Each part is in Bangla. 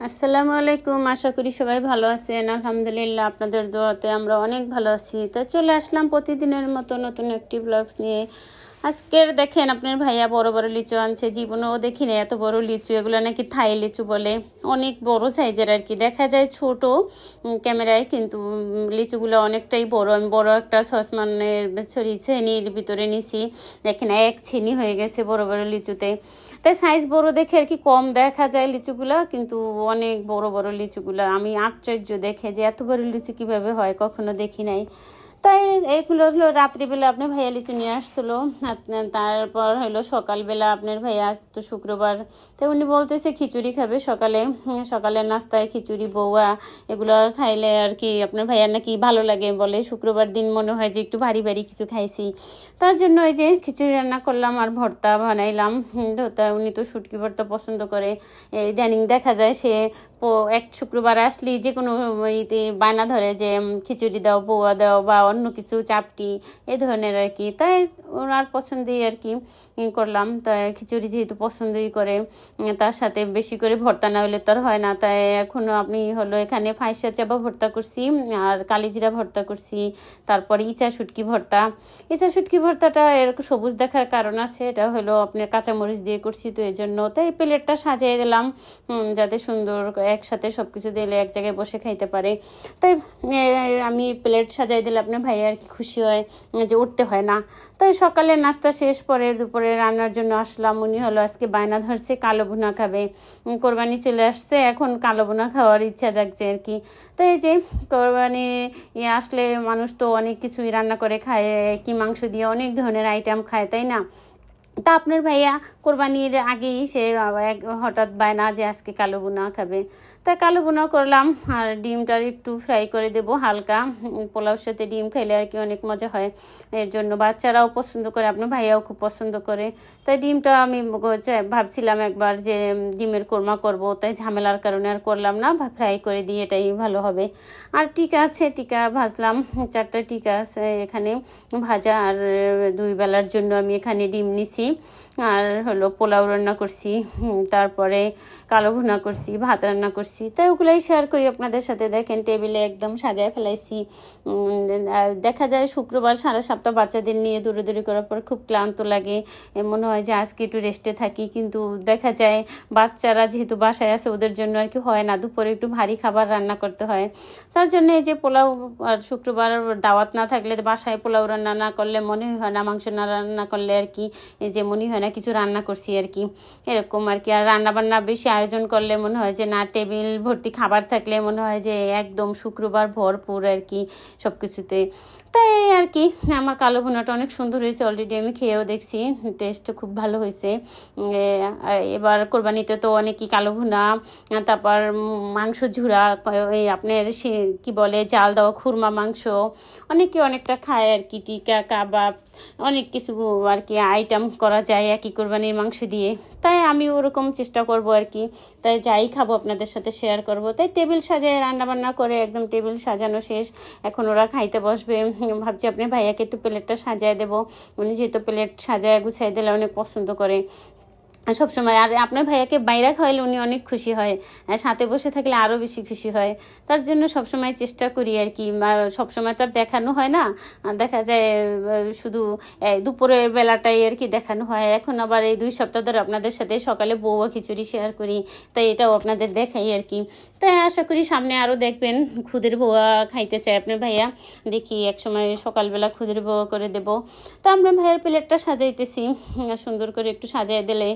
আসসালামু আলাইকুম। আশা করি সবাই ভালো আছেন। আলহামদুলিল্লাহ আপনাদের দোয়াতে আমরা অনেক ভালো আছি। তো চলে আসলাম প্রতিদিনের মতো নতুন একটি ব্লগস নিয়ে। আজকের দেখেন আপনার ভাইয়া বড় বড় লিচু আনছে। জীবনেও দেখিনি এত বড় লিচু। এগুলো নাকি থাই লিচু বলে, অনেক বড় সাইজের আর কি। দেখা যায় ছোট ক্যামেরায়, কিন্তু লিচুগুলো অনেকটাই বড়। আমি বড় একটা সসমানের ছেনির ভিতরে নিছি। দেখেন এক ছিনি হয়ে গেছে বড় বড় লিচুতে। তাই সাইজ বড় দেখে আর কি কম দেখা যায় লিচুগুলা, কিন্তু অনেক বড় বড় লিচুগুলা। আমি আশ্চর্য দেখে যে এত বড় লিচু কিভাবে হয়, কখনো দেখি নাই। তাই এইগুলো হলো রাত্রিবেলা আপনার ভাইয়া লিচু নিয়ে আসছিলো। তারপর হলো সকালবেলা আপনার ভাইয়া আসতো শুক্রবার। তাই উনি বলতেছে খিচুড়ি খাবে সকালে। সকালের নাস্তায় খিচুড়ি বউয়া এগুলো খাইলে আর কি আপনার ভাইয়ার নাকি ভালো লাগে বলে। শুক্রবার দিন মনে হয় যে একটু ভারী ভারী কিছু খাইছি, তার জন্য এই যে খিচুড়ি রান্না করলাম আর ভর্তা বানাইলাম। তা উনি তো শুটকি ভর্তা পছন্দ করে। ইদানিং দেখা যায় সে এক শুক্রবার আসলেই যে কোনো ইতে বায়না ধরে যে খিচুড়ি দাও, বউয়া দাও, বা অন্য কিছু চাপটি এই ধরনের আর কি। তাই ওনার পছন্দই আর কি করলাম। তাই খিচুড়ি যেহেতু পছন্দই করে, তার সাথে বেশি করে ভর্তা না হলে তো আর হয় না। তাই এখনও আমি হলো এখানে ফাইসা চাপা ভর্তা করছি আর কালিজিরা ভর্তা করছি, তারপরে ইচা শুটকি ভর্তা। ইচা শুটকি ভর্তাটা এরকম সবুজ দেখার কারণ আছে, এটা হলো আপনার কাঁচামরিচ দিয়ে করছি তো এই জন্য। তাই প্লেটটা সাজিয়ে দিলাম যাতে সুন্দর একসাথে সব কিছু দিলে এক জায়গায় বসে খাইতে পারে। তাই আমি প্লেট সাজাই দিলে আপনার ভাই আর কি খুশি হয় যে উঠতে হয় না। তাই সকালে নাস্তা শেষ, পরে দুপুরে রান্নার জন্য আসলাম। উনি হলো আজকে বায়না ধরছে কালো ভুনা খাবে। কোরবানি চলে আসছে, এখন কালো ভুনা খাওয়ার ইচ্ছা জাগছে আর কি। তো এই যে কোরবানি আসলে মানুষ তো অনেক কিছুই রান্না করে খায়, কি মাংস দিয়ে অনেক ধরনের আইটেম খায়, তাই না? তা আপনার ভাইয়া কোরবানির আগেই সে হঠাৎ বায়না যে আজকে কালো ভুনা খাবে। তা কালো ভুনা করলাম আর ডিমটা একটু ফ্রাই করে দেবো হালকা। পোলাওর সাথে ডিম খাইলে আর কি অনেক মজা হয়, এর জন্য বাচ্চারাও পছন্দ করে, আপনার ভাইয়াও খুব পছন্দ করে। তাই ডিমটা আমি ভাবছিলাম একবার যে ডিমের কোরমা করব, তাই ঝামেলার কারণে আর করলাম না, ফ্রাই করে দিই, এটাই ভালো হবে। আর টিকা আছে, টিকা ভাজলাম, 4টা টিকা আছে এখানে ভাজা। আর 2 বেলার জন্য আমি এখানে ডিম নিছি। আর হলো পোলাও রান্না করছি, তারপরে কালো ভুনা করছি, ভাত রান্না করছি। তাই ওগুলোই শেয়ার করি আপনাদের সাথে। দেখেন টেবিলে একদম সাজায় ফেলাইছি। দেখা যায় শুক্রবার সারা সপ্তাহ বাচ্চাদের নিয়ে দৌড়াদৌড়ি করার পর খুব ক্লান্ত লাগে, মনে হয় যে আজকে একটু রেস্টে থাকি, কিন্তু দেখা যায় বাচ্চারা যেহেতু বাসায় আছে ওদের জন্য আর কি হয় না, দুপুরে একটু ভারী খাবার রান্না করতে হয়। তার জন্য এই যে পোলাও, আর শুক্রবার দাওয়াত না থাকলে বাসায় পোলাও রান্না না করলে মনে হয় না, মাংস না রান্না করলে আর কি এই যে মনে হয় না কিছু রান্না করছি আর কি, এরকম আর কি। আর রান্না বান্না বেশি আয়োজন করলে মনে হয় যে না, টেবিল ভর্তি খাবার থাকলে মনে হয় যে একদম শুক্রবার ভরপুর আর কি সব কিছুতে। তাই আর কি আমার কালো ভুনাটা অনেক সুন্দর হয়েছে, অলরেডি আমি খেয়েও দেখছি, টেস্ট খুব ভালো হয়েছে। এবার কোরবানিতে তো অনেকই কালো ভুনা, তারপর মাংস ঝুরা, এই আপনার সে কী বলে জাল দেওয়া খুরমা মাংস, অনেকে অনেকটা খায় আর কি, টিকা কাবাব, অনেক কিছু আর কি আইটেম করা যায় একই কোরবানির মাংস দিয়ে। তাই আমি ওরকম চেষ্টা করব আর কি। তাই যাই খাবো আপনাদের সাথে শেয়ার করব। তাই টেবিল সাজায় রান্নাবান্না করে একদম টেবিল সাজানো শেষ, এখন ওরা খাইতে বসবে। ভাবছি আপনার ভাইয়াকে একটু প্লেটটা সাজায় দেবো, উনি যেহেতু প্লেট সাজায় গুছাই দিলে অনেক পছন্দ করে সবসময়। আর আপনার ভাইয়াকে বাইরে খাওয়াইলে উনি অনেক খুশি হয়, সাথে বসে থাকলে আরও বেশি খুশি হয়। তার জন্য সবসময় চেষ্টা করি আর কি। সবসময় তো আর দেখানো হয় না, দেখা যায় শুধু দুপুরের বেলাটাই আর কি দেখানো হয়। এখন আবার এই 2 সপ্তাহ ধরে আপনাদের সাথে সকালে বউয়া খিচুড়ি শেয়ার করি, তাই এটাও আপনাদের দেখাই আর কি। তাই আশা করি সামনে আরও দেখবেন খুদের বউয়া খাইতে চায় আপনার ভাইয়া, দেখি একসময় সকালবেলা খুদের বউয়া করে দেবো। তো আমরা ভাইয়ের প্লেটটা সাজাইতেছি, সুন্দর করে একটু সাজাই দিলে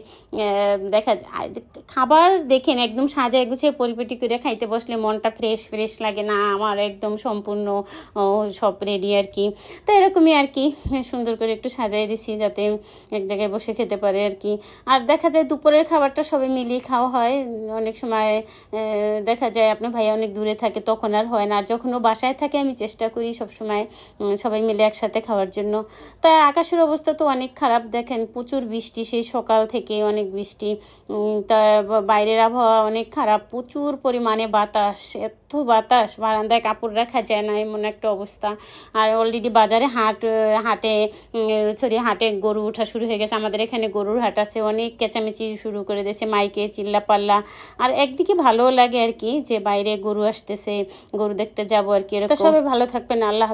দেখা যায় খাবার দেখেন একদম সাজায় গুছিয়ে পরিপাটি করে খাইতে বসলে মনটা ফ্রেশ ফ্রেশ লাগে না আমার, একদম সম্পূর্ণ সব রেডি আর কি। তো এরকমই আর কি সুন্দর করে একটু সাজাই দিছি যাতে এক জায়গায় বসে খেতে পারে আর কি। আর দেখা যায় দুপুরের খাবারটা সবাই মিলিয়ে খাওয়া হয়। অনেক সময় দেখা যায় আপনার ভাইয়া অনেক দূরে থাকে, তখন আর হয় না। আর যখন ও বাসায় থাকে আমি চেষ্টা করি সবসময় সবাই মিলে একসাথে খাওয়ার জন্য। তাই আকাশের অবস্থা তো অনেক খারাপ, দেখেন প্রচুর বৃষ্টি সেই সকাল থেকে, অনেক বৃষ্টি। তা বাইরের আবহাওয়া অনেক খারাপ, প্রচুর পরিমাণে বাতাস, এত বাতাস বারান্দায় কাপড় রাখা যায় না, এমন একটা অবস্থা। আর অলরেডি বাজারে হাটে গরু ওঠা শুরু হয়ে গেছে। আমাদের এখানে গরুর হাট আছে, অনেক চেঁচামেচি শুরু করে দিয়েছে, মাইকে চিল্লা পাল্লা। আর একদিকে ভালোও লাগে আর কি, যে বাইরে গরু আসতেছে, গরু দেখতে যাবো আর কি। সবাই ভালো থাকবেন, আল্লাহ।